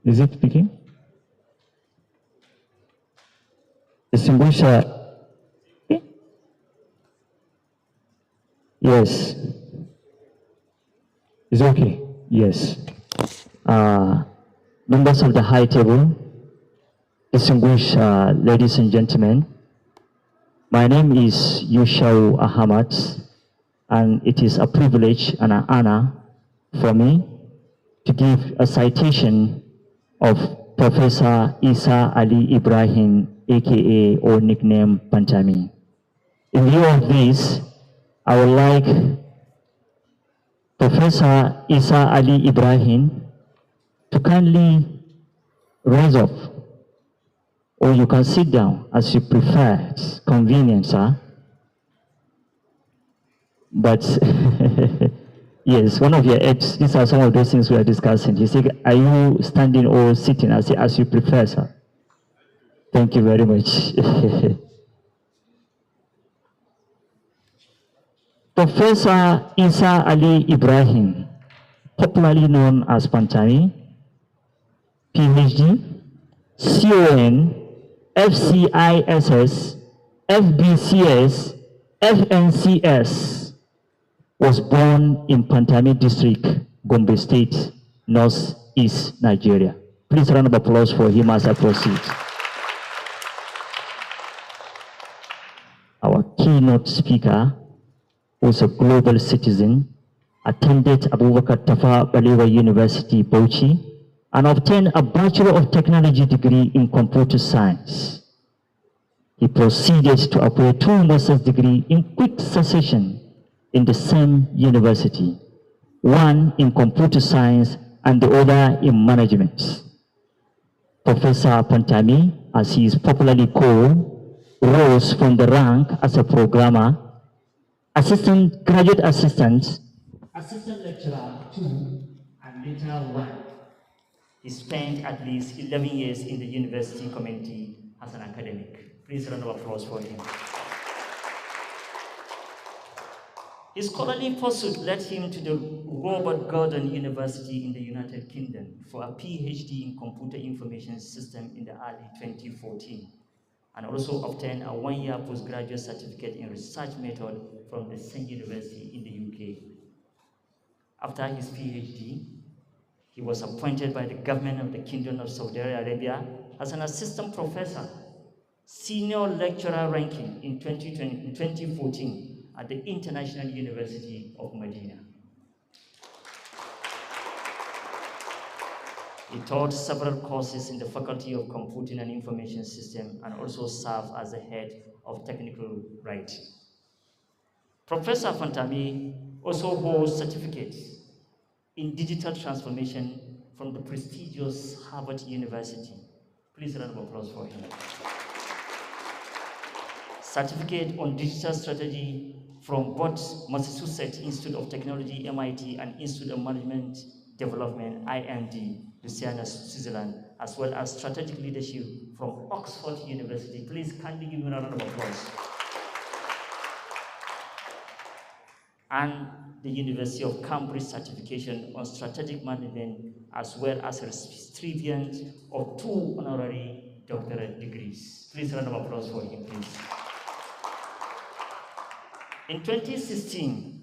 Is it speaking? Distinguished. Yes. Is okay? Yes. Members of the high table, distinguished ladies and gentlemen, my name is Yushau Ahmad, and it is a privilege and an honor for me to give a citation of Professor Isa Ali Ibrahim, aka or nickname Pantami. In view of this, I would like Professor Isa Ali Ibrahim to kindly rise up, or you can sit down as you prefer. It's convenient, sir. But yes, one of your aides, these are some of those things we are discussing. He said, are you standing or sitting? I say, as you prefer, sir. Thank you very much. Professor Isa Ali Ibrahim, popularly known as Pantami, PhD, CON, FCISS, FBCS, FNCS, was born in Pantami District, Gombe State, Northeast Nigeria. Please round of applause for him as I proceed. Our keynote speaker was a global citizen, attended Abubakar Tafawa Balewa University, Bauchi, and obtained a Bachelor of Technology degree in Computer Science. He proceeded to acquire 2 master's degrees in quick succession in the same university, one in Computer Science and the other in Management. Professor Pantami, as he is popularly called, rose from the rank as a programmer, graduate assistant, assistant lecturer 2, and later 1. He spent at least 11 years in the university community as an academic. Please round of applause for him. His scholarly pursuit led him to the Robert Gordon University in the United Kingdom for a PhD in Computer Information System in the early 2014, and also obtained a 1-year postgraduate certificate in research method from the same university in the UK. After his PhD, he was appointed by the government of the Kingdom of Saudi Arabia as an assistant professor, senior lecturer ranking in 2014 at the International University of Medina. He taught several courses in the Faculty of Computing and Information System and also served as the head of technical writing. Professor Pantami also holds certificates in digital transformation from the prestigious Harvard University. Please round of applause for him. Certificate on digital strategy from both Massachusetts Institute of Technology, MIT, and Institute of Management Development, IMD, Lucerne, Switzerland, as well as strategic leadership from Oxford University. Please kindly give me a round of applause. And the University of Cambridge certification on strategic management, as well as a recipient of 2 honorary doctorate degrees. Please round of applause for him, please. In 2016,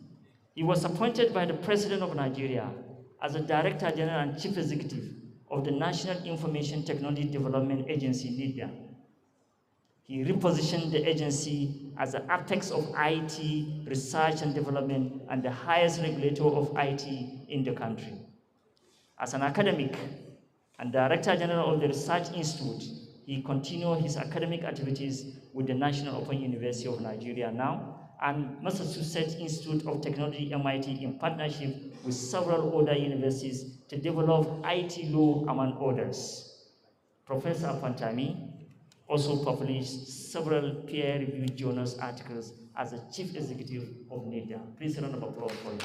he was appointed by the President of Nigeria as the Director General and Chief Executive of the National Information Technology Development Agency, NIDA. He repositioned the agency as the apex of IT research and development and the highest regulator of IT in the country. As an academic and Director General of the Research Institute, he continued his academic activities with the National Open University of Nigeria now and Massachusetts Institute of Technology, MIT, in partnership with several other universities to develop IT law, among others. Professor Pantami also published several peer-reviewed journals articles as the Chief Executive of NIDA. Please round of applause for him.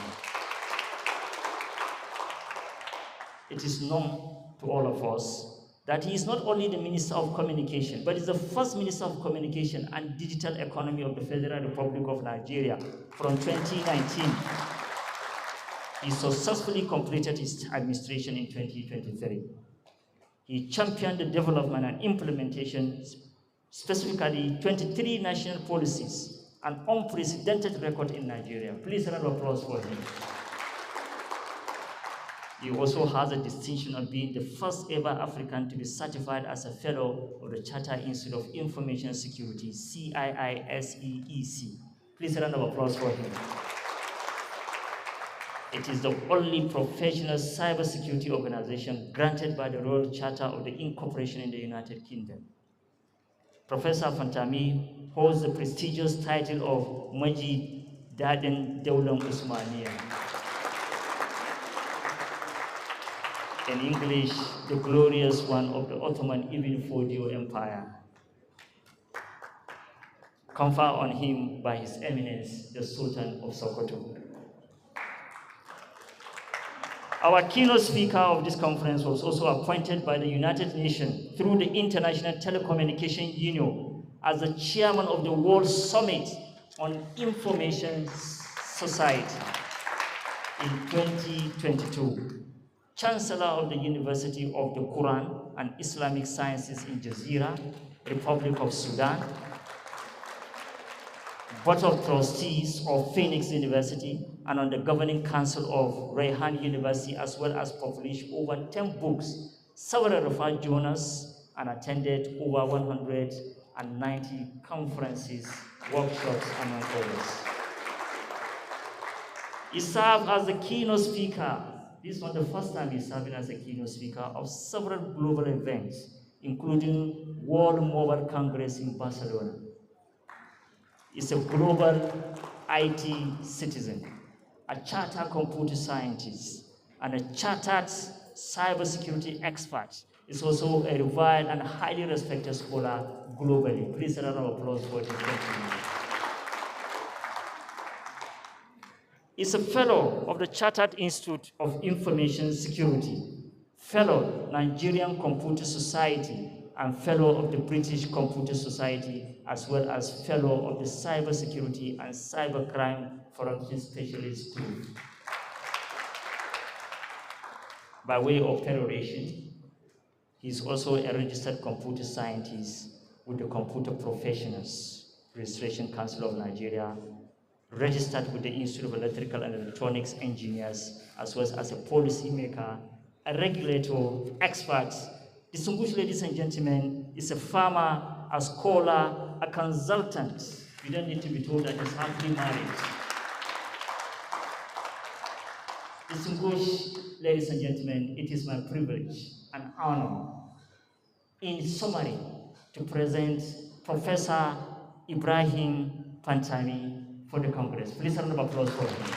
It is known to all of us that he is not only the Minister of Communication, but is the first Minister of Communication and Digital Economy of the Federal Republic of Nigeria from 2019. He successfully completed his administration in 2023. He championed the development and implementation, specifically 23 national policies, an unprecedented record in Nigeria. Please round of applause for him. He also has a distinction of being the first ever African to be certified as a fellow of the Chartered Institute of Information Security, CIISEEC. Please round of applause for him. It is the only professional cybersecurity organization granted by the Royal Charter of the Incorporation in the United Kingdom. Professor Pantami holds the prestigious title of Majid Dadin Daulam Usmaniya. In English, the glorious one of the Ottoman Ibn Fodio Empire. Conferred on him by His Eminence, the Sultan of Sokoto. Our keynote speaker of this conference was also appointed by the United Nations through the International Telecommunication Union as the chairman of the World Summit on Information Society in 2022, Chancellor of the University of the Quran and Islamic Sciences in Jazeera, Republic of Sudan, Board of Trustees of Phoenix University, and on the Governing Council of Rayhan University, as well as published over 10 books, several referred journals, and attended over 190 conferences, workshops, among others. He served as the keynote speaker. This is not the first time he's serving as a keynote speaker of several global events, including World Mobile Congress in Barcelona. Is a global IT citizen, a chartered computer scientist, and a chartered cybersecurity expert. Is also a revered and highly respected scholar globally. Please a round of applause for this gentleman. Is a fellow of the Chartered Institute of Information Security, fellow Nigerian Computer Society, and fellow of the British Computer Society, as well as fellow of the Cybersecurity and Cybercrime Forensic Specialist Group. By way of peroration, he is also a registered computer scientist with the Computer Professionals Registration Council of Nigeria, registered with the Institute of Electrical and Electronics Engineers, as well as a policymaker, a regulator, expert. Distinguished ladies and gentlemen, is a farmer, a scholar, a consultant. You don't need to be told that he's happily married. Distinguished ladies and gentlemen, it is my privilege and honor, in summary, to present Professor Ibrahim Pantami for the Congress. Please a round of applause for him.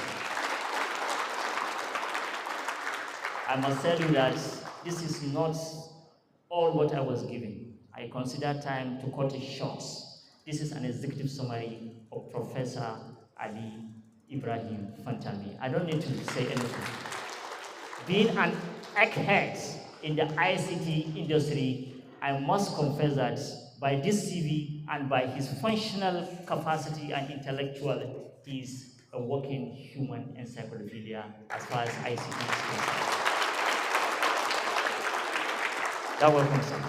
I must tell you that this is not all what I was given. I consider time to cut it short. This is an executive summary of Professor Ali Ibrahim Pantami. I don't need to say anything. Being an egghead in the ICT industry, I must confess that by this CV and by his functional capacity and intellectual, he is a working human encyclopedia as far as ICT is concerned. You're welcome, sir.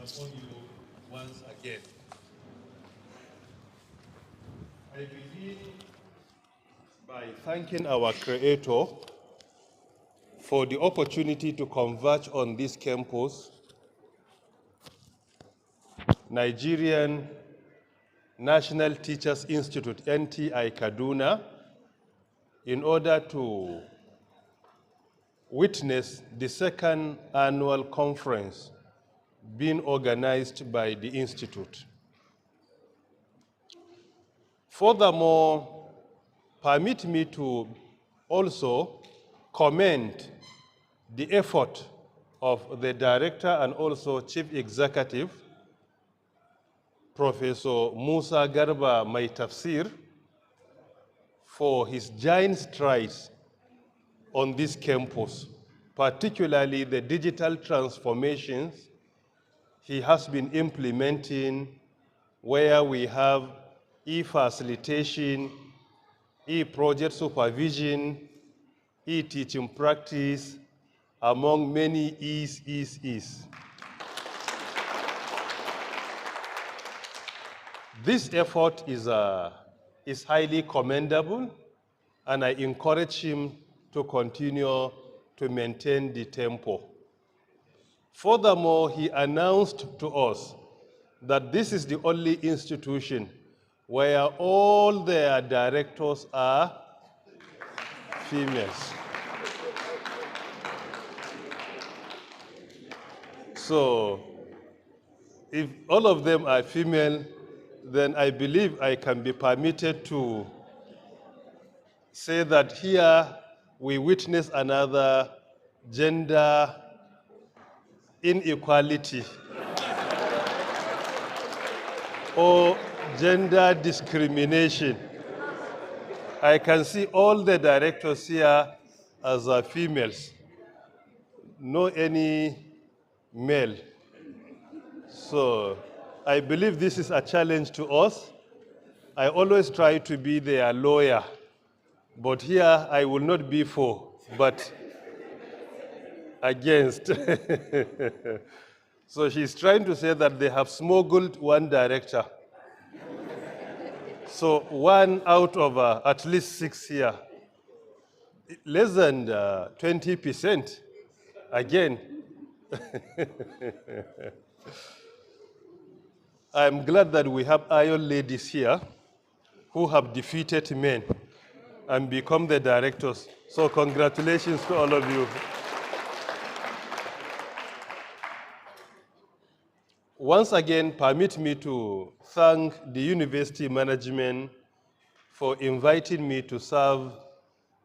upon you once again. I begin by thanking our Creator for the opportunity to converge on this campus, Nigerian National Teachers Institute, NTI Kaduna, in order to witness the second annual conference being organized by the Institute. Furthermore, permit me to also commend the effort of the Director and also Chief Executive, Professor Musa Garba Mai Tafsir, for his giant strides on this campus, particularly the digital transformations he has been implementing, where we have e-facilitation, e-project supervision, e-teaching practice, among many E's. This effort is highly commendable, and I encourage him to continue to maintain the tempo. Furthermore, he announced to us that this is the only institution where all their directors are females. So, if all of them are female, then I believe I can be permitted to say that here we witness another gender inequality or gender discrimination. I can see all the directors here as females, no any male. So I believe this is a challenge to us. I always try to be their lawyer, but here I will not be for, but against. So she's trying to say that they have smuggled one director. So one out of at least 6 here, less than 20%, again. I'm glad that we have iron ladies here who have defeated men and become the directors. So congratulations to all of you. Once again, permit me to thank the university management for inviting me to serve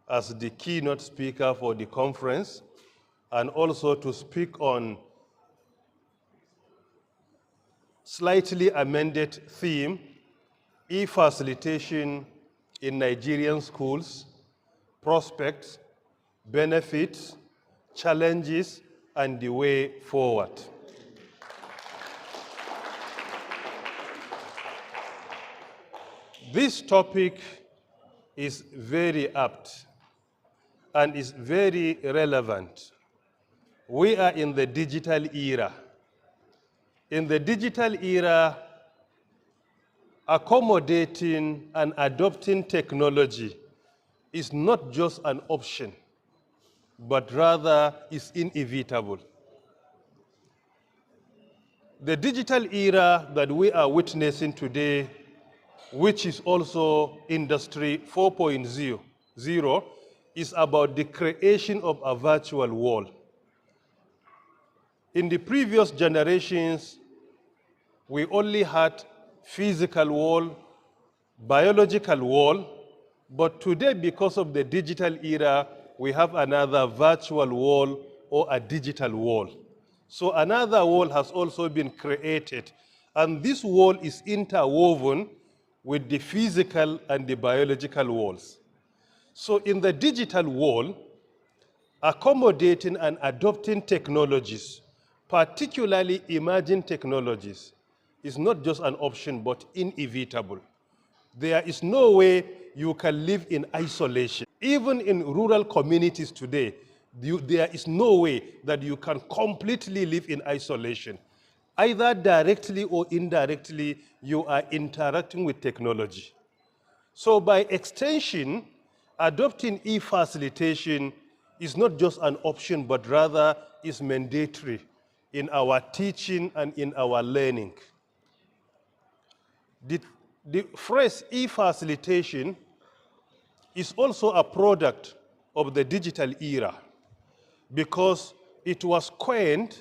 as the keynote speaker for the conference, and also to speak on slightly amended theme, e-facilitation in Nigerian schools, prospects, benefits, challenges, and the way forward. This topic is very apt and is very relevant. We are in the digital era. In the digital era, accommodating and adopting technology is not just an option, but rather is inevitable. The digital era that we are witnessing today, which is also Industry 4.0, is about the creation of a virtual world. In the previous generations, we only had physical world, biological world, but today, because of the digital era, we have another virtual world or a digital world. So another world has also been created, and this world is interwoven with the physical and the biological worlds. So in the digital world, accommodating and adopting technologies, particularly emerging technologies, is not just an option, but inevitable. There is no way you can live in isolation. Even in rural communities today, there is no way that you can completely live in isolation. Either directly or indirectly, you are interacting with technology. So by extension, adopting e-facilitation is not just an option, but rather is mandatory in our teaching and in our learning. The phrase e-facilitation is also a product of the digital era because it was coined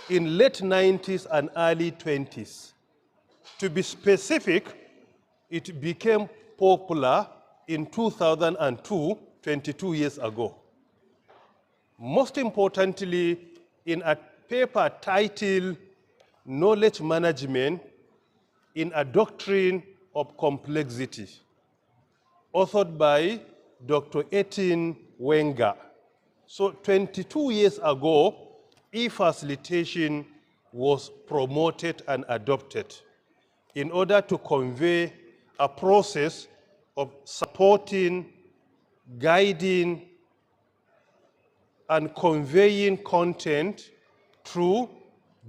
in late 90s and early 20s. To be specific, it became popular in 2002, 22 years ago. Most importantly, in a paper titled Knowledge Management in a Doctrine of Complexity, authored by Dr. Etienne Wenger. So 22 years ago, e-facilitation was promoted and adopted in order to convey a process of supporting, guiding, and conveying content through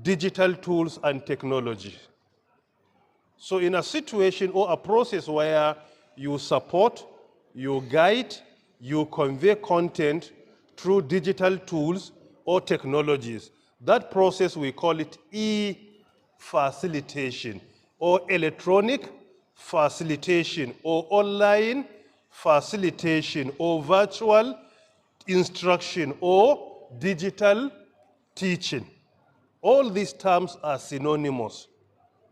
digital tools and technology. So in a situation or a process where you support, you guide, you convey content through digital tools or technologies, that process we call it e-facilitation or electronic facilitation or online facilitation or virtual instruction or digital teaching. All these terms are synonymous.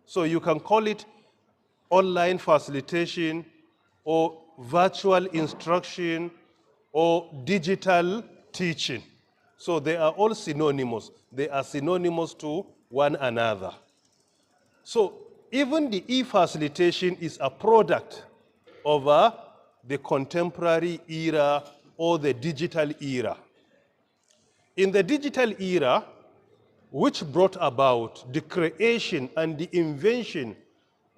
So you can call it online facilitation or virtual instruction or digital teaching. So they are all synonymous. They are synonymous to one another. So even the e-facilitation is a product of the contemporary era or the digital era. In the digital era, which brought about the creation and the invention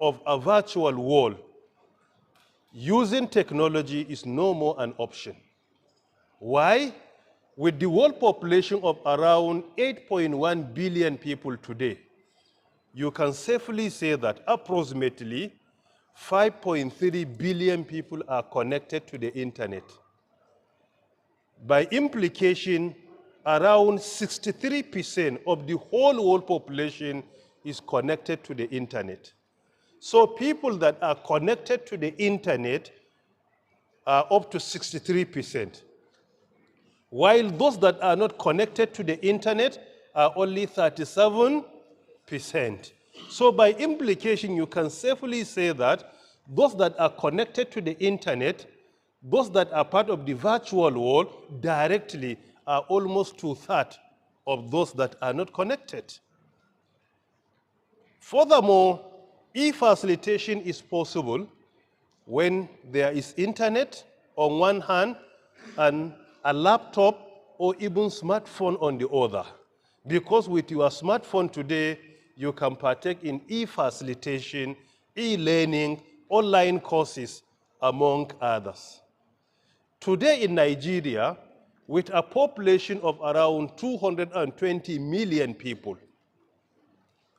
of a virtual world, using technology is no more an option. Why? With the world population of around 8.1 billion people today, you can safely say that approximately 5.3 billion people are connected to the internet. By implication, around 63% of the whole world population is connected to the internet. So people that are connected to the internet are up to 63%, while those that are not connected to the internet are only 37%. So by implication, you can safely say that those that are connected to the internet, those that are part of the virtual world directly are almost 2/3 of those that are not connected. Furthermore, e-facilitation is possible when there is internet on one hand and a laptop or even smartphone on the other. Because with your smartphone today, you can partake in e-facilitation, e-learning, online courses, among others. Today in Nigeria, with a population of around 220 million people,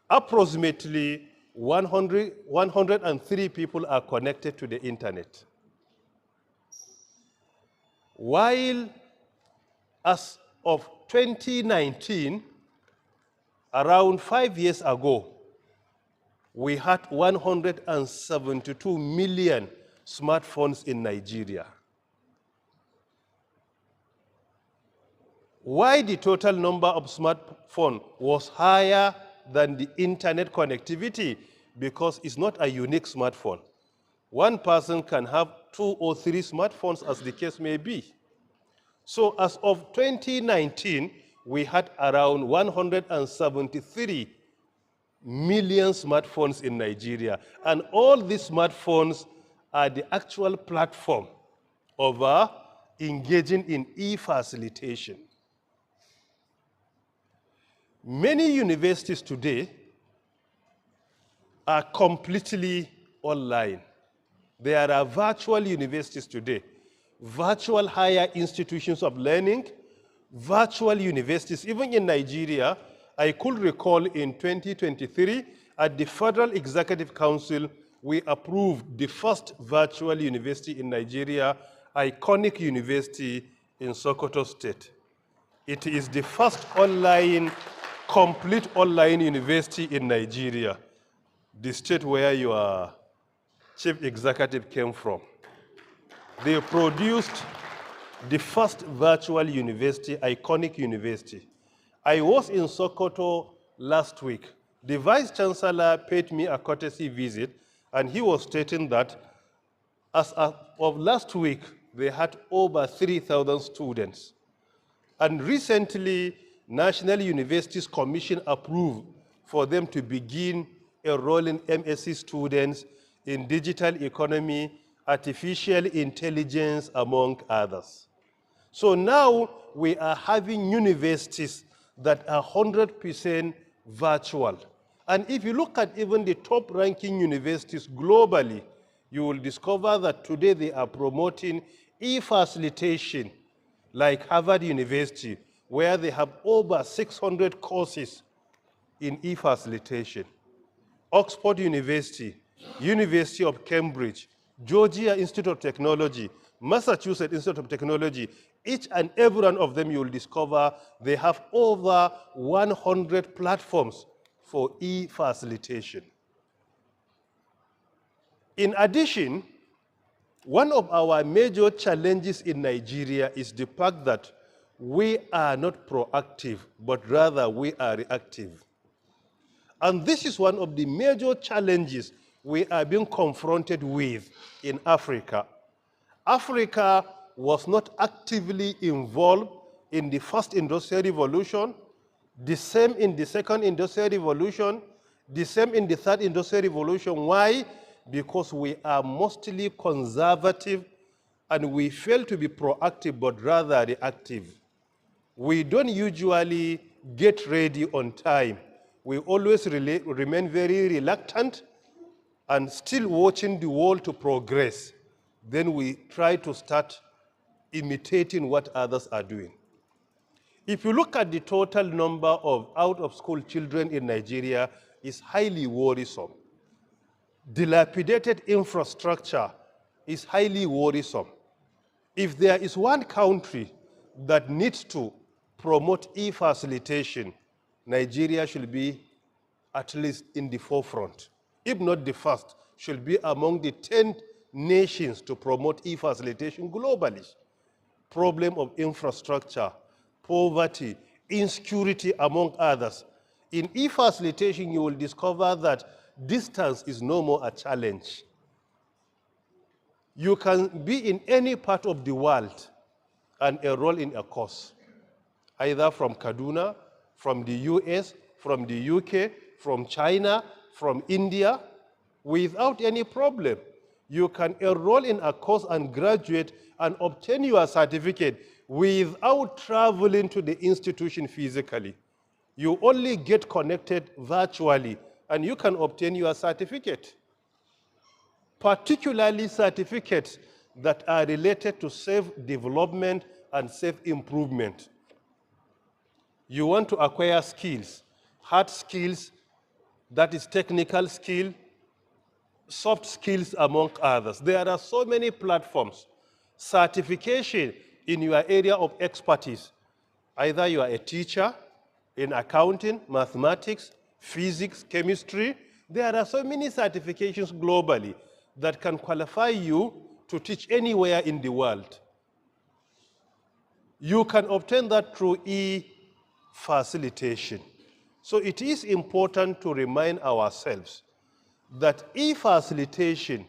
approximately 103 people are connected to the internet. While as of 2019, around 5 years ago, we had 172 million smartphones in Nigeria. Why the total number of smartphones was higher than the internet connectivity? Because it's not a unique smartphone. One person can have 2 or 3 smartphones, as the case may be. So as of 2019, we had around 173 million smartphones in Nigeria. And all these smartphones are the actual platform of engaging in e-facilitation. Many universities today are completely online. There are virtual universities today, virtual higher institutions of learning, virtual universities. Even in Nigeria, I could recall in 2023 at the Federal Executive Council, we approved the first virtual university in Nigeria, iconic university in Sokoto State. It is the first complete online university in Nigeria, the state where your chief executive came from. They produced the first virtual university, iconic university. I was in Sokoto last week. The Vice Chancellor paid me a courtesy visit, and he was stating that as of last week, they had over 3,000 students. And recently, National Universities Commission approved for them to begin enrolling MSc students in digital economy, artificial intelligence, among others. So now we are having universities that are 100% virtual. And if you look at even the top-ranking universities globally, you will discover that today they are promoting e-facilitation, like Harvard University, where they have over 600 courses in e-facilitation. Oxford University, University of Cambridge, Georgia Institute of Technology, Massachusetts Institute of Technology, each and every one of them you will discover they have over 100 platforms for e-facilitation. In addition, one of our major challenges in Nigeria is the fact that we are not proactive, but rather we are reactive. And this is one of the major challenges we are being confronted with in Africa. Africa was not actively involved in the first industrial revolution, the same in the second industrial revolution, the same in the third industrial revolution. Why? Because we are mostly conservative and we fail to be proactive but rather reactive. We don't usually get ready on time. We always remain very reluctant and still watching the world to progress. Then we try to start imitating what others are doing. If you look at the total number of out-of-school children in Nigeria, it's highly worrisome. Dilapidated infrastructure is highly worrisome. If there is one country that needs to promote e-facilitation, Nigeria should be at least in the forefront. If not the first, should be among the 10 nations to promote e-facilitation globally. Problem of infrastructure, poverty, insecurity, among others. In e-facilitation, you will discover that distance is no more a challenge. You can be in any part of the world and enroll in a course, either from Kaduna, from the US, from the UK, from China, from India, without any problem. You can enroll in a course and graduate and obtain your certificate without traveling to the institution physically. You only get connected virtually and you can obtain your certificate. Particularly certificates that are related to self-development and self-improvement. You want to acquire skills, hard skills, that is technical skill, soft skills, among others. There are so many platforms. Certification in your area of expertise. Either you are a teacher in accounting, mathematics, physics, chemistry. There are so many certifications globally that can qualify you to teach anywhere in the world. You can obtain that through e-facilitation. So it is important to remind ourselves that e-facilitation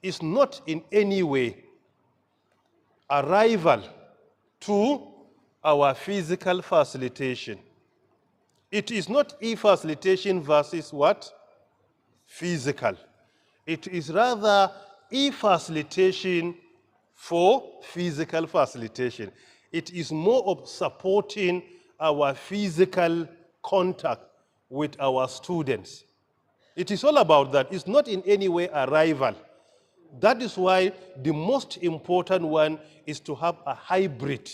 is not in any way a rival to our physical facilitation. It is not e-facilitation versus what? Physical. It is rather e-facilitation for physical facilitation. It is more of supporting our physical contact with our students. It is all about that. It's not in any way a rival. That is why the most important one is to have a hybrid,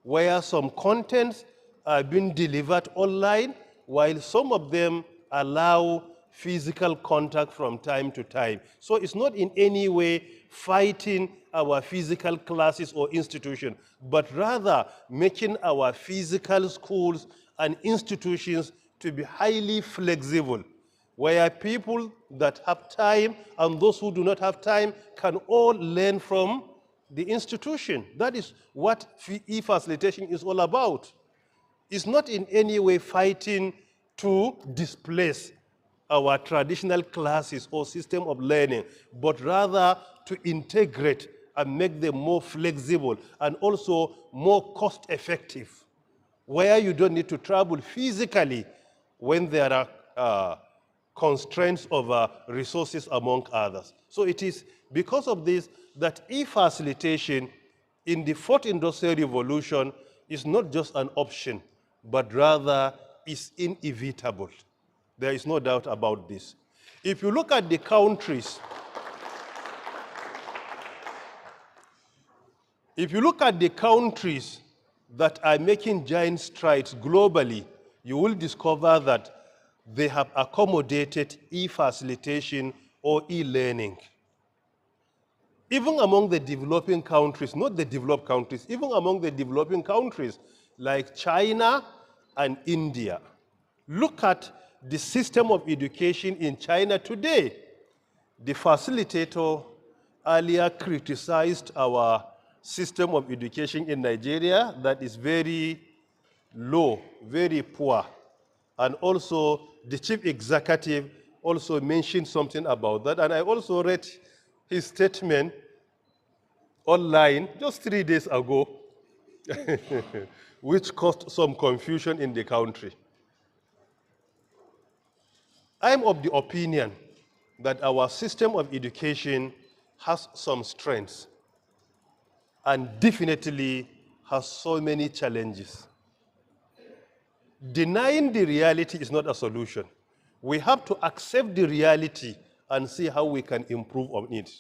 where some contents are being delivered online while some of them allow physical contact from time to time. So it's not in any way fighting our physical classes or institutions, but rather making our physical schools and institutions to be highly flexible, where people that have time and those who do not have time can all learn from the institution. That is what e-facilitation is all about. It's not in any way fighting to displace our traditional classes or system of learning, but rather to integrate and make them more flexible and also more cost-effective, where you don't need to travel physically when there are constraints of resources among others. So it is because of this that e-facilitation in the fourth industrial revolution is not just an option, but rather is inevitable. There is no doubt about this. If you look at the countries, that are making giant strides globally, you will discover that they have accommodated e-facilitation or e-learning. Even among the developing countries, not the developed countries, even among the developing countries like China and India, look at the system of education in China today. The facilitator earlier criticized our system of education in Nigeria that is very low, very poor. And also the chief executive also mentioned something about that. And I also read his statement online just 3 days ago, which caused some confusion in the country. I'm of the opinion that our system of education has some strengths and definitely has so many challenges. Denying the reality is not a solution. We have to accept the reality and see how we can improve on it.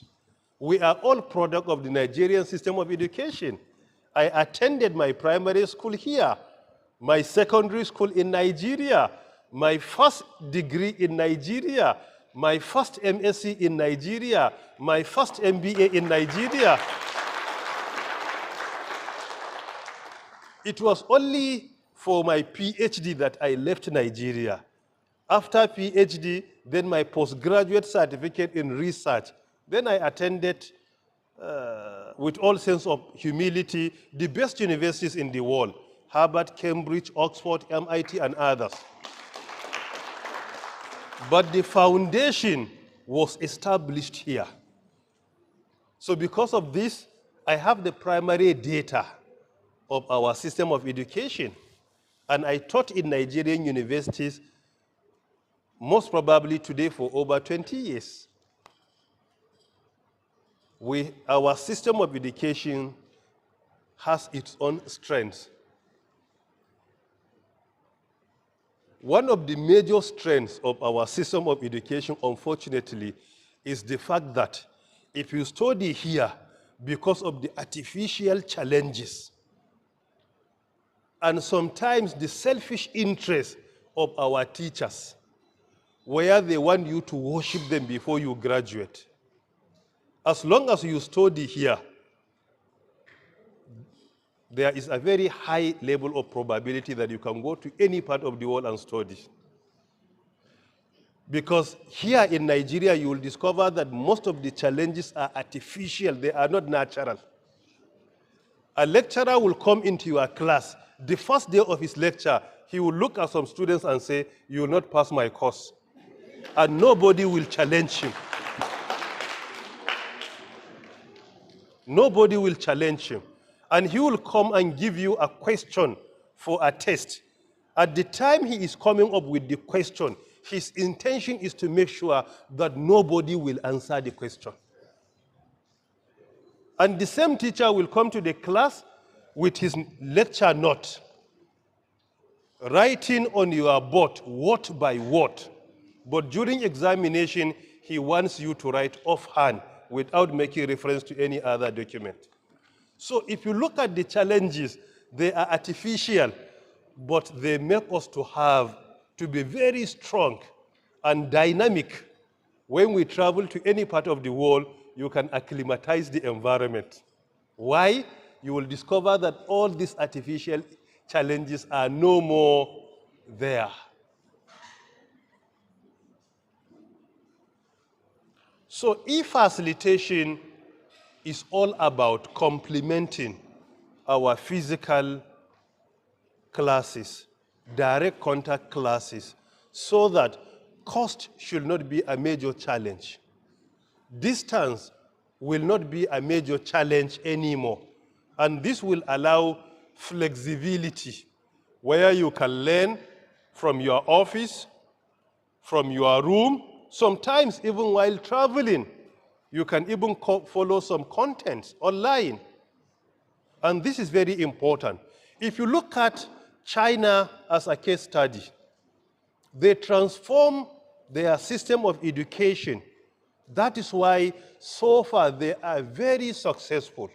We are all product of the Nigerian system of education. I attended my primary school here, my secondary school in Nigeria, my first degree in Nigeria, my first MSc in Nigeria, my first MBA in Nigeria. It was only for my PhD that I left Nigeria. After PhD, then my postgraduate certificate in research. Then I attended, with all sense of humility, the best universities in the world: Harvard, Cambridge, Oxford, MIT, and others. But the foundation was established here. So because of this, I have the primary data of our system of education. And I taught in Nigerian universities, most probably today for over 20 years. Our system of education has its own strengths. One of the major strengths of our system of education, unfortunately, is the fact that if you study here because of the artificial challenges and sometimes the selfish interest of our teachers, where they want you to worship them before you graduate, as long as you study here, there is a very high level of probability that you can go to any part of the world and study. Because here in Nigeria, you will discover that most of the challenges are artificial, they are not natural. A lecturer will come into your class. The first day of his lecture, he will look at some students and say, "You will not pass my course." And nobody will challenge him. Nobody will challenge him. And he will come and give you a question for a test. At the time he is coming up with the question, his intention is to make sure that nobody will answer the question. And the same teacher will come to the class with his lecture note, writing on your board word by word. But during examination, he wants you to write offhand without making reference to any other document. So if you look at the challenges, they are artificial, but they make us to have to be very strong and dynamic. When we travel to any part of the world, you can acclimatize the environment. Why? You will discover that all these artificial challenges are no more there. So e-facilitation is all about complementing our physical classes, direct contact classes, so that cost should not be a major challenge. Distance will not be a major challenge anymore. And this will allow flexibility, where you can learn from your office, from your room, sometimes even while traveling. You can even follow some content online. And this is very important. If you look at China as a case study, they transform their system of education. That is why so far they are very successful.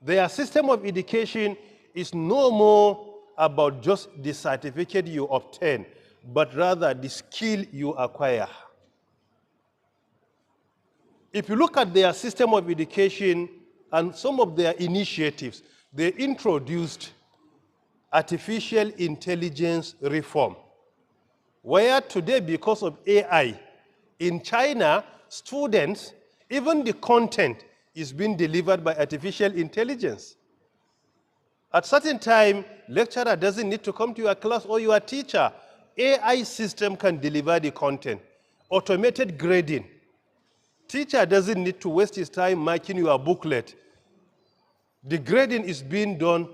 Their system of education is no more about just the certificate you obtain, but rather the skill you acquire. If you look at their system of education and some of their initiatives, they introduced artificial intelligence reform, where today, because of AI, in China, students, even the content is being delivered by artificial intelligence. At certain time, lecturer doesn't need to come to your class or your teacher. AI system can deliver the content. Automated grading. Teacher doesn't need to waste his time marking your booklet. The grading is being done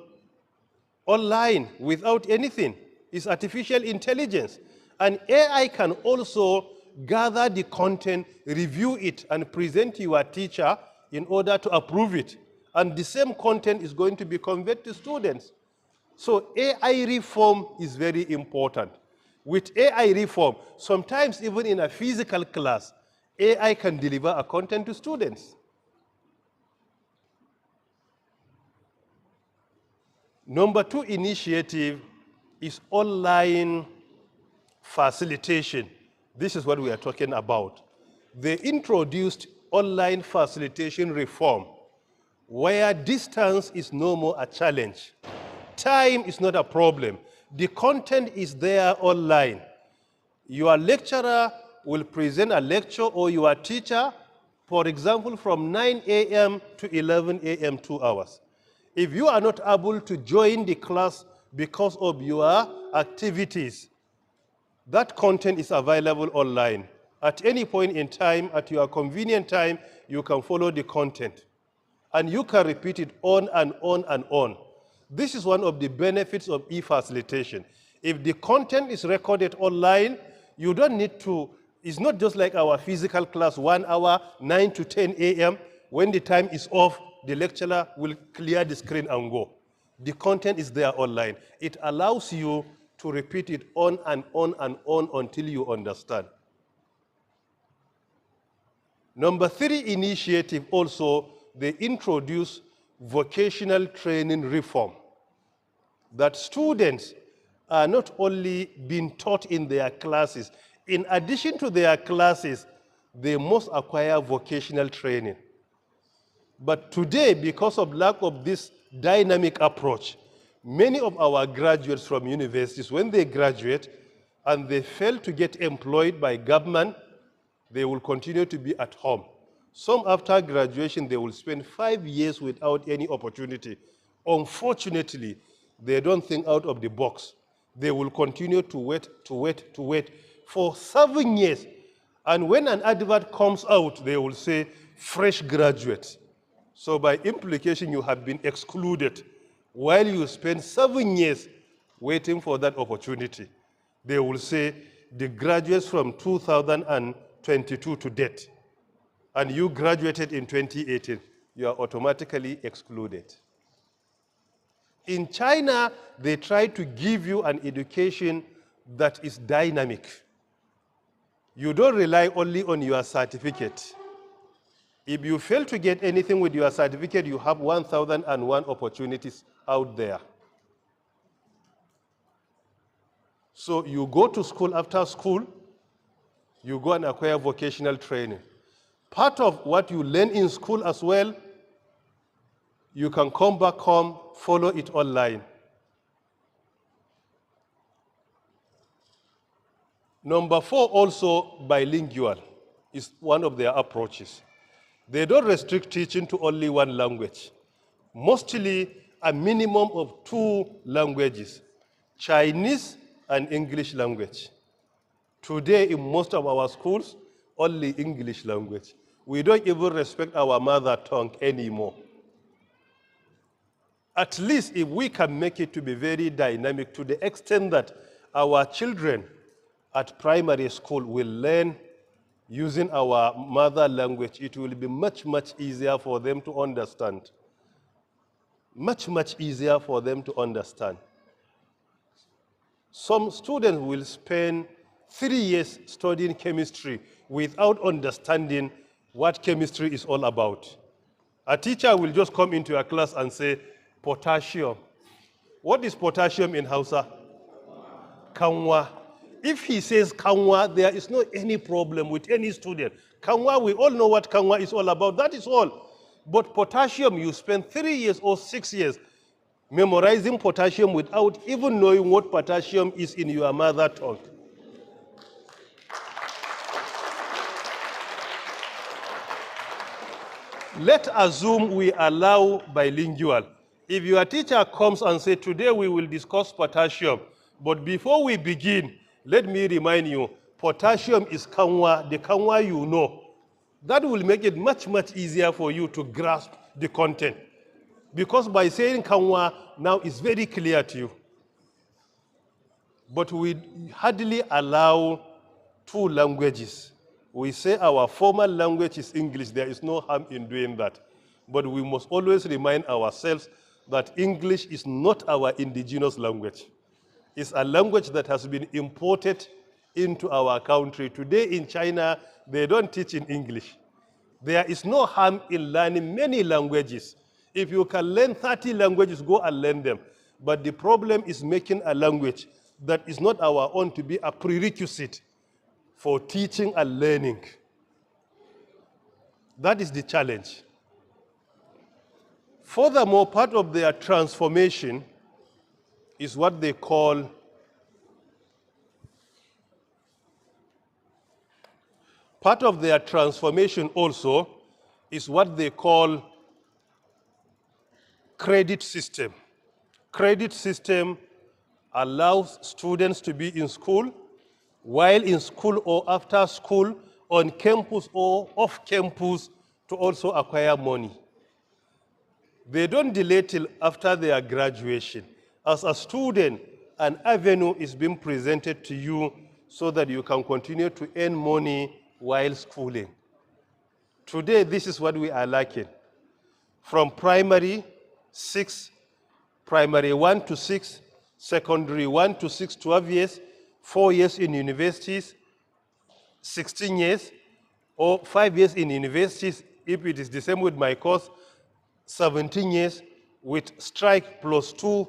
online without anything. It's artificial intelligence. And AI can also gather the content, review it, and present to your teacher in order to approve it. And the same content is going to be conveyed to students. So AI reform is very important. With AI reform, sometimes even in a physical class, AI can deliver a content to students. Number 2 initiative is online facilitation. This is what we are talking about. They introduced online facilitation reform, where distance is no more a challenge. Time is not a problem. The content is there online. Your lecturer will present a lecture, or your teacher, for example, from 9 a.m. to 11 a.m., 2 hours. If you are not able to join the class because of your activities, that content is available online. At any point in time, at your convenient time, you can follow the content. And you can repeat it on and on and on. This is one of the benefits of e-facilitation. If the content is recorded online, you don't need to, it's not just like our physical class, 1 hour, 9 to 10 a.m. When the time is off, the lecturer will clear the screen and go. The content is there online. It allows you to repeat it on and on and on until you understand. Number 3 initiative also, they introduce vocational training reform. That students are not only being taught in their classes, in addition to their classes, they must acquire vocational training. But today, because of lack of this dynamic approach, many of our graduates from universities, when they graduate and they fail to get employed by government, they will continue to be at home. Some after graduation, they will spend 5 years without any opportunity. Unfortunately, they don't think out of the box. They will continue to wait for 7 years. And when an advert comes out, they will say, fresh graduate. So by implication, you have been excluded while you spend 7 years waiting for that opportunity. They will say, the graduates from 2022 to date, and you graduated in 2018, you are automatically excluded. In China, they try to give you an education that is dynamic. You don't rely only on your certificate. If you fail to get anything with your certificate, you have 1,001 opportunities out there. So you go to school, after school, you go and acquire vocational training. Part of what you learn in school as well, you can come back home, follow it online. Number 4, also bilingual is one of their approaches. They don't restrict teaching to only one language. Mostly a minimum of 2 languages, Chinese and English language. Today in most of our schools, only English language. We don't even respect our mother tongue anymore. At least if we can make it to be very dynamic to the extent that our children at primary school will learn using our mother language, it will be much, much easier for them to understand. Much, much easier for them to understand. Some students will spend 3 years studying chemistry without understanding what chemistry is all about. A teacher will just come into a class and say, potassium. What is potassium in Hausa? Kanwa. If he says kanwa, there is no any problem with any student. Kanwa, we all know what kanwa is all about. That is all. But potassium, you spend 3 years or 6 years memorizing potassium without even knowing what potassium is in your mother tongue. Let's assume we allow bilingual. If your teacher comes and says, today we will discuss potassium, but before we begin, let me remind you, potassium is kanwa, the kanwa you know. That will make it much, much easier for you to grasp the content. Because by saying kanwa, now it's very clear to you. But we hardly allow 2 languages. We say our formal language is English. There is no harm in doing that. But we must always remind ourselves that English is not our indigenous language. It's a language that has been imported into our country. Today in China, they don't teach in English. There is no harm in learning many languages. If you can learn 30 languages, go and learn them. But the problem is making a language that is not our own to be a prerequisite for teaching and learning. That is the challenge. Furthermore, part of their transformation is what they call credit system. Credit system allows students to be in school, while in school or after school, on campus or off campus, to also acquire money. They don't delay till after their graduation. As a student, an avenue is being presented to you so that you can continue to earn money while schooling. Today, this is what we are lacking. From primary 1 to 6, secondary 1 to 6, 12 years, 4 years in universities, 16 years, or 5 years in universities, if it is the same with my course, 17 years, with strike plus 2,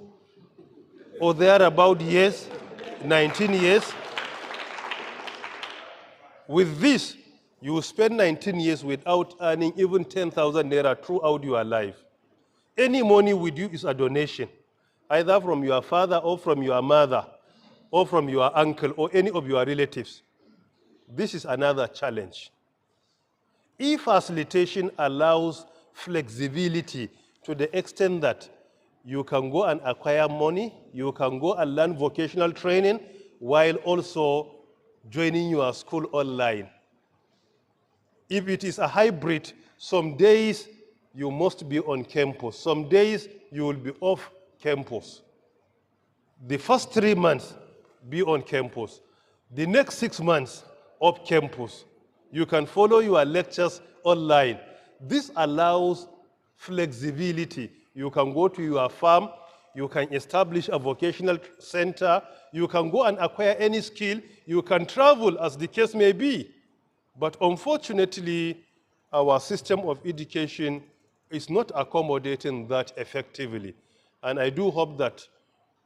or thereabout years, 19 years. With this, you will spend 19 years without earning even 10,000 naira throughout your life. Any money with you is a donation, either from your father or from your mother, or from your uncle or any of your relatives. This is another challenge. E-facilitation allows flexibility to the extent that you can go and acquire money, you can go and learn vocational training while also joining your school online. If it is a hybrid, some days you must be on campus, some days you will be off campus. The first 3 months, be on campus. The next 6 months, off campus. You can follow your lectures online. This allows flexibility. You can go to your farm, you can establish a vocational center, you can go and acquire any skill, you can travel as the case may be. But unfortunately, our system of education is not accommodating that effectively. And I do hope that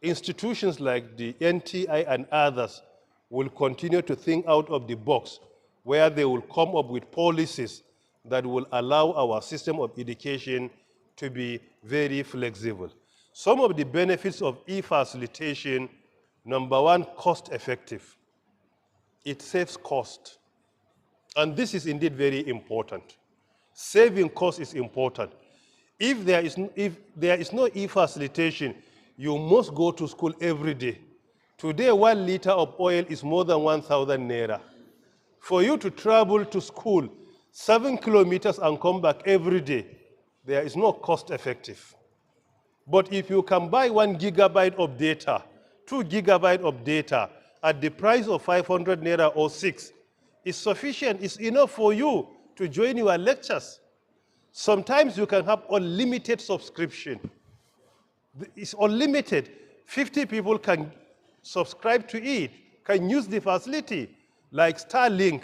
institutions like the NTI and others will continue to think out of the box, where they will come up with policies that will allow our system of education to be very flexible. Some of the benefits of e-facilitation: number one, cost effective. It saves cost. And this is indeed very important. Saving cost is important. If there is no e-facilitation, you must go to school every day. Today, 1 liter of oil is more than 1,000 naira. For you to travel to school 7 kilometers and come back every day, there is no cost effective. But if you can buy 1 gigabyte of data, 2 gigabyte of data at the price of 500 naira or 6, it's sufficient, it's enough for you to join your lectures. Sometimes you can have unlimited subscription. It's unlimited. 50 people can subscribe to it, can use the facility, like Starlink.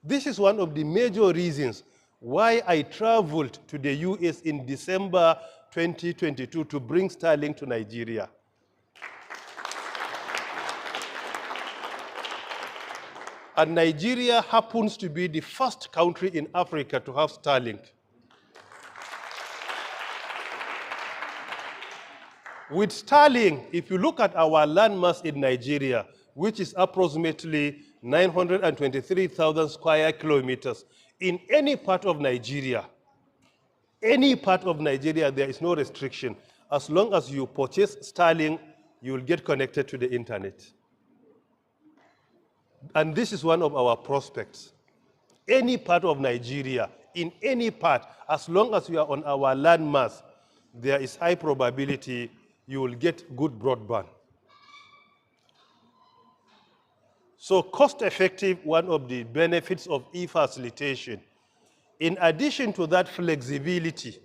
This is one of the major reasons why I traveled to the US in December 2022 to bring Starlink to Nigeria. And Nigeria happens to be the first country in Africa to have Starlink. With Starlink, if you look at our landmass in Nigeria, which is approximately 923,000 square kilometers, in any part of Nigeria, there is no restriction. As long as you purchase Starlink, you will get connected to the internet. And this is one of our prospects. Any part of Nigeria, in any part, as long as you are on our landmass, there is high probability you will get good broadband. So cost effective, one of the benefits of e-facilitation. In addition to that, flexibility.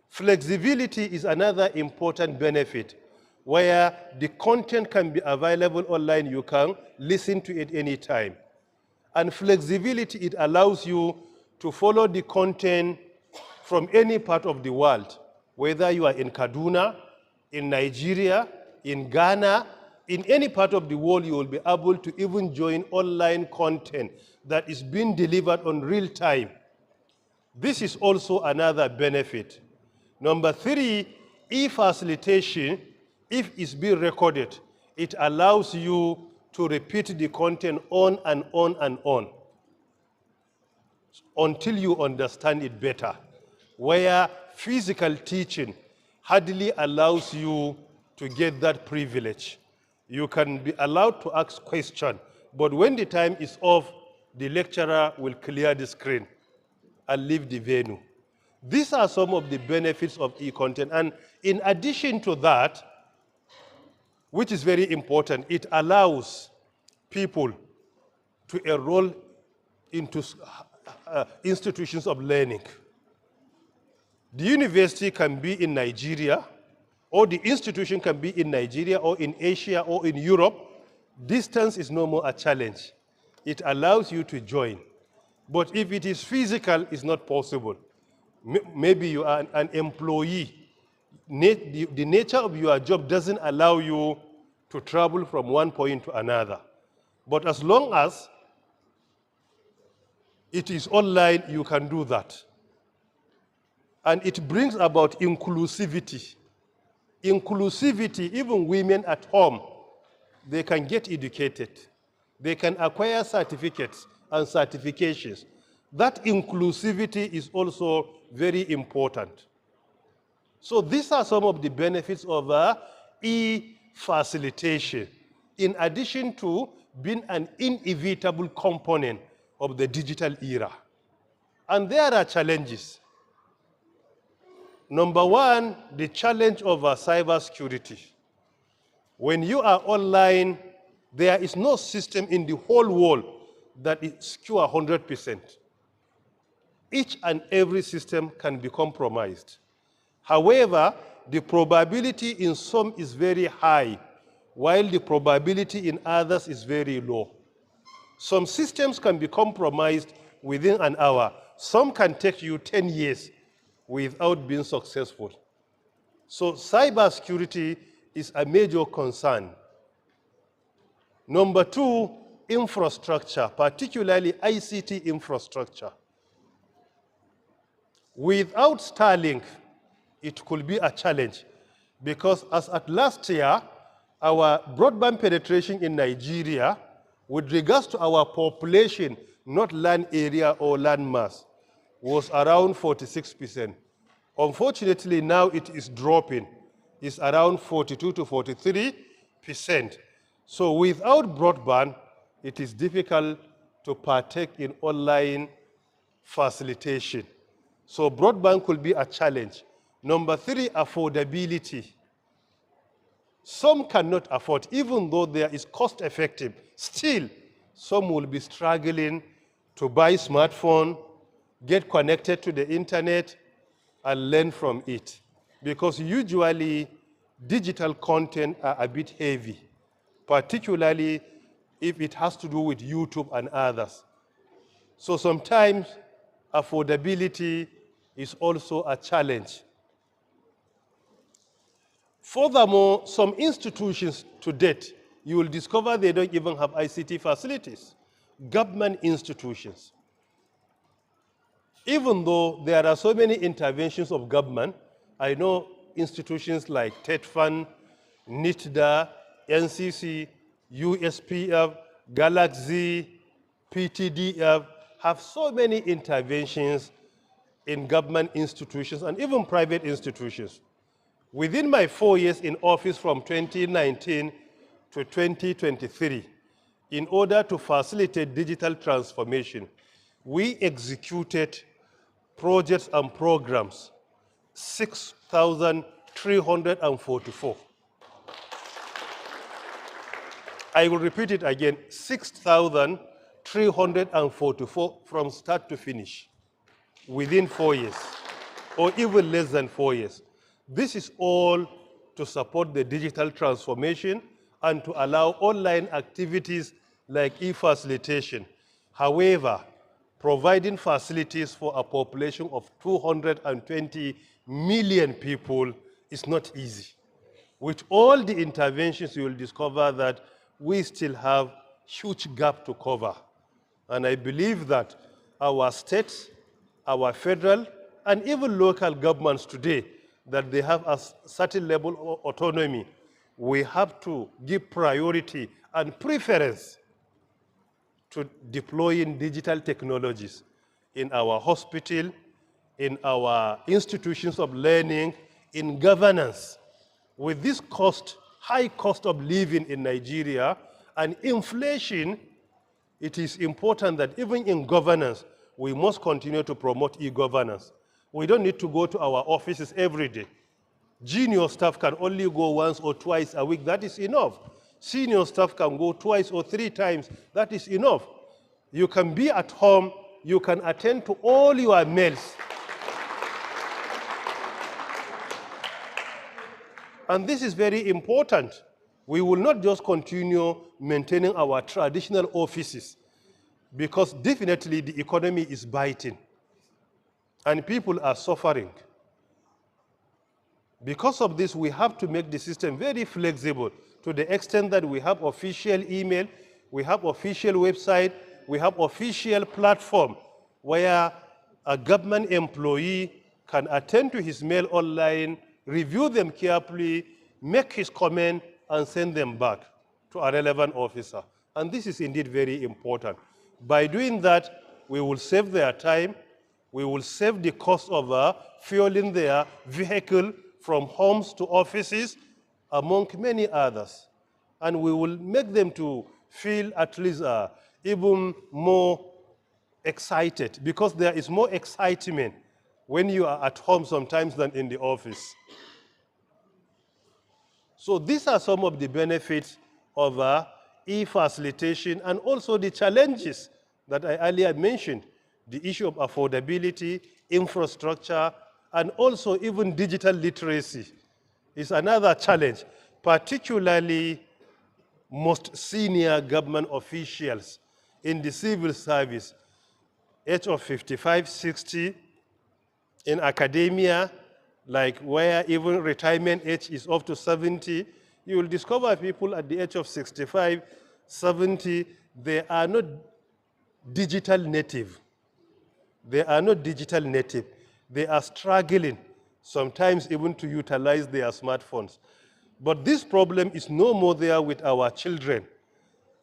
Flexibility is another important benefit, where the content can be available online. You can listen to it anytime. And flexibility, it allows you to follow the content from any part of the world, whether you are in Kaduna, in Nigeria, in Ghana, in any part of the world. You will be able to even join online content that is being delivered on real time. This is also another benefit. Number 3, e-facilitation, if it's being recorded, it allows you to repeat the content on and on and on until you understand it better, where physical teaching hardly allows you to get that privilege. You can be allowed to ask questions, but when the time is off, the lecturer will clear the screen and leave the venue. These are some of the benefits of e-content. And in addition to that, which is very important, it allows people to enroll into institutions of learning. The university can be in Nigeria, or the institution can be in Nigeria, or in Asia, or in Europe. Distance is no more a challenge. It allows you to join. But if it is physical, it's not possible. Maybe you are an employee. The nature of your job doesn't allow you to travel from one point to another. But as long as it is online, you can do that. And it brings about inclusivity. Inclusivity, even women at home, they can get educated. They can acquire certificates and certifications. That inclusivity is also very important. So these are some of the benefits of e-facilitation, in addition to being an inevitable component of the digital era. And there are challenges. Number one, the challenge of cybersecurity. When you are online, there is no system in the whole world that is secure 100%. Each and every system can be compromised. However, the probability in some is very high, while the probability in others is very low. Some systems can be compromised within an hour. Some can take you 10 years without being successful. So cybersecurity is a major concern. Number two, infrastructure, particularly ICT infrastructure. Without Starlink, it could be a challenge because as at last year, our broadband penetration in Nigeria, with regards to our population, not land area or land mass, was around 46%. Unfortunately, now it is dropping. It's around 42 to 43%. So without broadband, it is difficult to partake in online facilitation. So broadband could be a challenge. Number three, affordability. Some cannot afford, even though there is cost effective. Still, some will be struggling to buy smartphone, get connected to the internet, and learn from it. Because usually, digital content are a bit heavy, particularly if it has to do with YouTube and others. So sometimes affordability is also a challenge. Furthermore, some institutions to date, you will discover they don't even have ICT facilities. Government institutions. Even though there are so many interventions of government, I know institutions like TETFund, NITDA, NCC, USPF, Galaxy, PTDF, have so many interventions in government institutions and even private institutions. Within my 4 years in office from 2019 to 2023, in order to facilitate digital transformation, we executed projects and programs, 6,344. I will repeat it again, 6,344 from start to finish within 4 years, or even less than 4 years. This is all to support the digital transformation and to allow online activities like e-facilitation. However, providing facilities for a population of 220 million people is not easy. With all the interventions, you will discover that we still have huge gap to cover. And I believe that our states, our federal, and even local governments today, that they have a certain level of autonomy, we have to give priority and preference to deploying digital technologies in our hospital, in our institutions of learning, in governance. With this high cost of living in Nigeria and inflation, it is important that even in governance, we must continue to promote e-governance. We don't need to go to our offices every day. Junior staff can only go once or twice a week. That is enough. Senior staff can go twice or 3 times. That is enough. You can be at home. You can attend to all your mails. And this is very important. We will not just continue maintaining our traditional offices because definitely the economy is biting and people are suffering. Because of this, we have to make the system very flexible to the extent that we have official email, we have official website, we have official platform where a government employee can attend to his mail online, review them carefully, make his comment, and send them back to a relevant officer. And this is indeed very important. By doing that, we will save their time, we will save the cost of fueling their vehicle from homes to offices, among many others. And we will make them to feel at least even more excited, because there is more excitement when you are at home sometimes than in the office. So these are some of the benefits of e-facilitation and also the challenges that I earlier mentioned. The issue of affordability, infrastructure, and also even digital literacy is another challenge, particularly most senior government officials in the civil service, age of 55, 60, in academia, like where even retirement age is up to 70, You will discover people at the age of 65, 70, they are not digital native. They are not digital native. They are struggling, sometimes even to utilize their smartphones. But this problem is no more there with our children.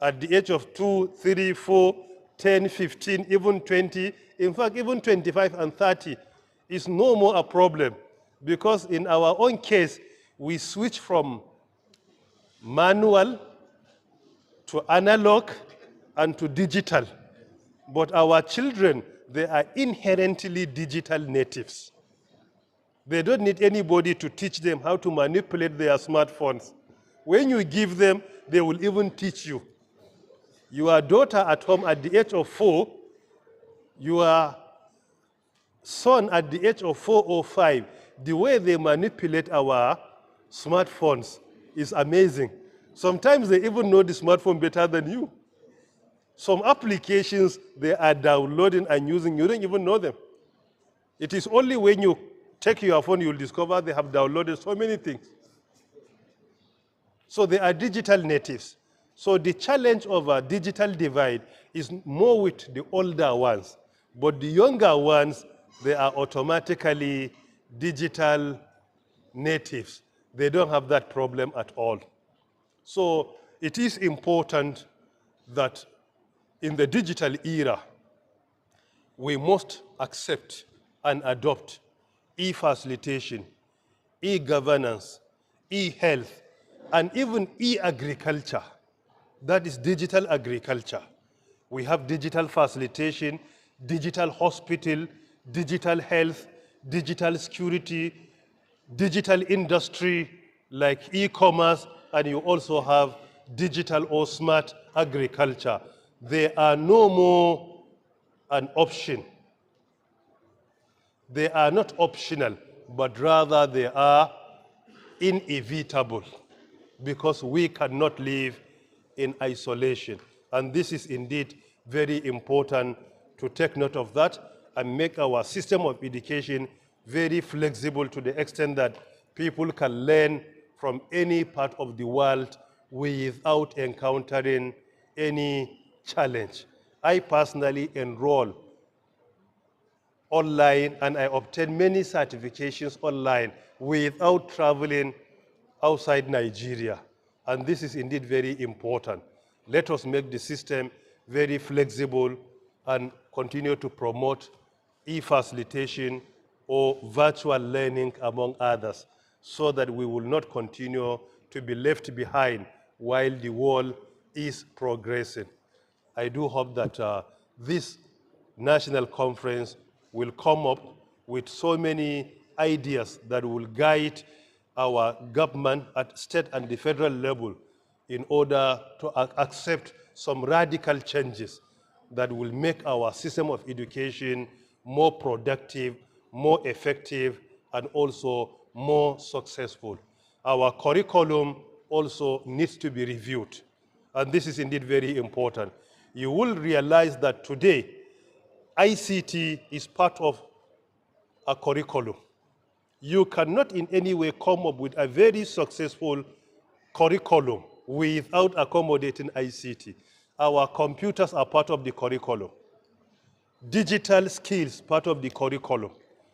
At the age of 2, 3, 4, 10, 15, even 20, in fact, even 25 and 30 is no more a problem, because in our own case, we switch from manual to analog and to digital. But our children, they are inherently digital natives. They don't need anybody to teach them how to manipulate their smartphones. When you give them, they will even teach you. Your daughter at home at the age of 4, your son at the age of 4 or 5, the way they manipulate our smartphones is amazing. Sometimes they even know the smartphone better than you. Some applications they are downloading and using, you don't even know them. It is only when you take your phone you'll discover they have downloaded so many things. So they are digital natives. So the challenge of a digital divide is more with the older ones. But the younger ones, they are automatically digital natives. They don't have that problem at all. So it is important that in the digital era, we must accept and adopt e-facilitation, e-governance, e-health, and even e-agriculture. That is digital agriculture. We have digital facilitation, digital hospital, digital health, digital security, digital industry like e-commerce, and you also have digital or smart agriculture. They are no more an option. They are not optional, but rather they are inevitable, because we cannot live in isolation. And this is indeed very important to take note of that and make our system of education very flexible to the extent that people can learn from any part of the world without encountering any challenge. I personally enroll online and I obtain many certifications online without traveling outside Nigeria. And this is indeed very important. Let us make the system very flexible and continue to promote e-facilitation or virtual learning among others, so that we will not continue to be left behind while the world is progressing. I do hope that this national conference will come up with so many ideas that will guide our government at state and the federal level in order to accept some radical changes that will make our system of education more productive, more effective, and also more successful. Our curriculum also needs to be reviewed, and this is indeed very important. You will realize that today, ICT is part of a curriculum. You cannot in any way come up with a very successful curriculum without accommodating ICT. Our computers are part of the curriculum. Digital skills, part of the curriculum.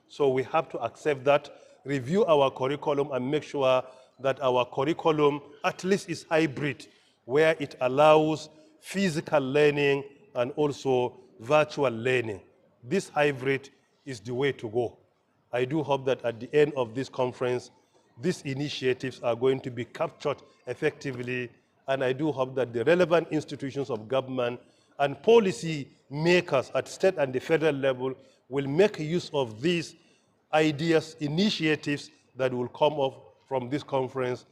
So we have to accept that, review our curriculum, and make sure that our curriculum at least is hybrid, where it allows physical learning and also virtual learning. This hybrid is the way to go. I do hope that at the end of this conference, these initiatives are going to be captured effectively, and I do hope that the relevant institutions of government and policy makers at state and the federal level will make use of these ideas, initiatives that will come up from this conference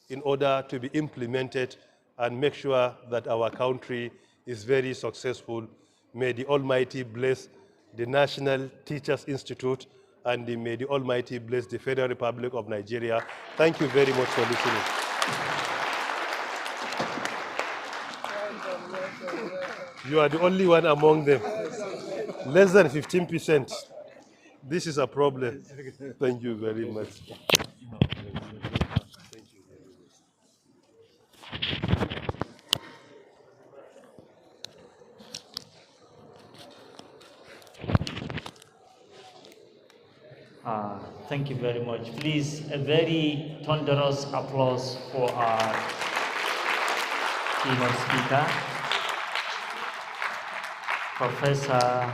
in order to be implemented and make sure that our country is very successful. May the Almighty bless the National Teachers Institute, and may the Almighty bless the Federal Republic of Nigeria. Thank you very much for listening. You are the only one among them. Less than 15%. This is a problem. Thank you very much. Thank you very much. Please, a very thunderous applause for our keynote speaker, Professor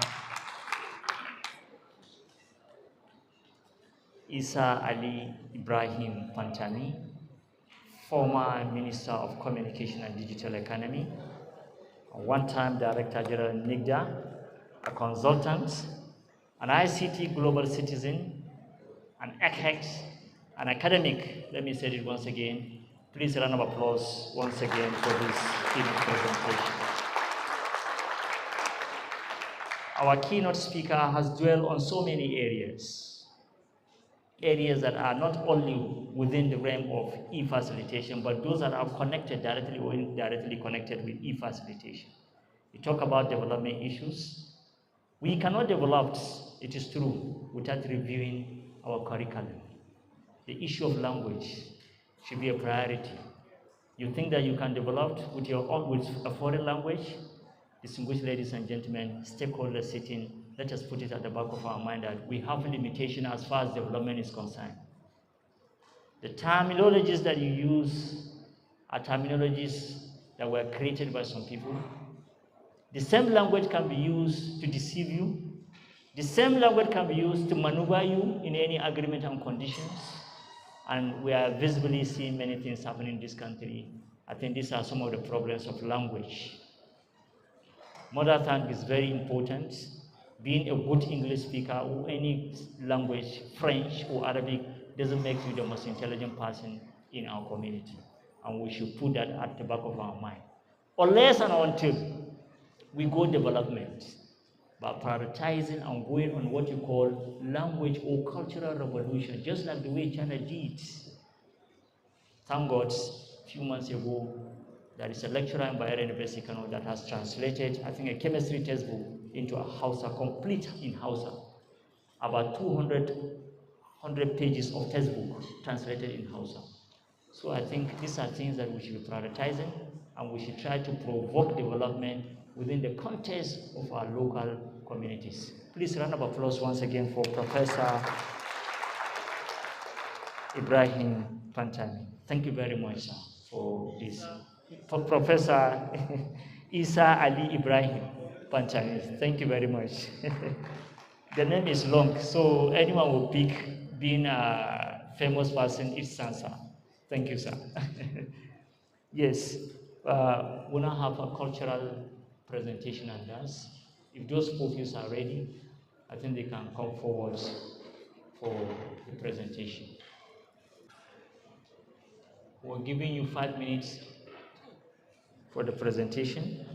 Isa Ali Ibrahim Pantami, former Minister of Communication and Digital Economy, a one-time Director General NIGDA, a consultant, an ICT global citizen, an architect, an academic. Let me say it once again. Please a round of applause once again for this keynote presentation. Our keynote speaker has dwelled on so many areas that are not only within the realm of e-facilitation, but those that are connected directly or indirectly connected with e-facilitation. We talk about development issues. We cannot develop, it is true, without reviewing our curriculum. The issue of language should be a priority. You think that you can develop with a foreign language? Distinguished ladies and gentlemen, stakeholders sitting, let us put it at the back of our mind that we have limitation as far as development is concerned. The terminologies that you use are terminologies that were created by some people. The same language can be used to deceive you. The same language can be used to maneuver you in any agreement and conditions. And we are visibly seeing many things happening in this country. I think these are some of the problems of language. Mother tongue is very important. Being a good English speaker or any language, French or Arabic, doesn't make you the most intelligent person in our community. And we should put that at the back of our mind. Unless and until we go development by prioritizing and going on what you call language or cultural revolution, just like the way China did. Thank God, a few months ago, there is a lecturer in Bayero University that has translated, I think, a chemistry textbook into a Hausa, complete in Hausa. About 200 pages of textbook translated in Hausa. So I think these are things that we should be prioritizing, and we should try to provoke development within the context of our local communities. Please round of applause once again for Professor Ibrahim Pantami. Thank you very much, sir, for this. For Professor Isa Ali Ibrahim Pantami. Thank you very much. The name is long, so anyone will pick. Being a famous person, it's answer. Thank you, sir. Yes, we now have a cultural presentation and dance. If those profs are ready, I think they can come forward for the presentation. We're giving you 5 minutes for the presentation.